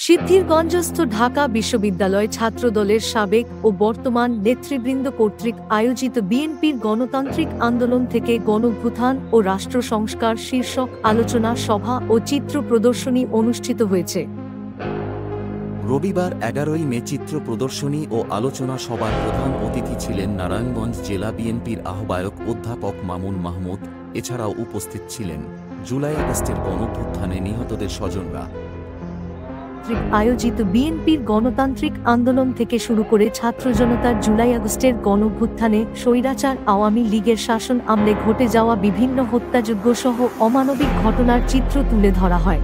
সিদ্ধিরগঞ্জস্থ ঢাকা বিশ্ববিদ্যালয় ছাত্রদলের সাবেক ও বর্তমান নেতৃবৃন্দ কর্তৃক আয়োজিত বিএনপির গণতান্ত্রিক আন্দোলন থেকে গণঅভ্যুত্থান ও রাষ্ট্র সংস্কার শীর্ষক আলোচনা সভা ও চিত্র প্রদর্শনী অনুষ্ঠিত হয়েছে। রবিবার 11ই মে চিত্র প্রদর্শনী ও আলোচনা সভার প্রধান অতিথি ছিলেন নারায়ণগঞ্জ জেলা বিএনপির আহ্বায়ক অধ্যাপক মামুন মাহমুদ। এছাড়াও উপস্থিত ছিলেন জুলাই আগস্টের গণঅভ্যুত্থানে নিহতদের স্বজনরা। আয়োজিত বিএনপির গণতান্ত্রিক আন্দোলন থেকে শুরু করে ছাত্র জনতার জুলাই আগস্টের গণঅভ্যুত্থানে স্বৈরাচার আওয়ামী লীগের শাসন আমলে ঘটে যাওয়া বিভিন্ন হত্যাযজ্ঞ সহ অমানবিক ঘটনার চিত্র তুলে ধরা হয়।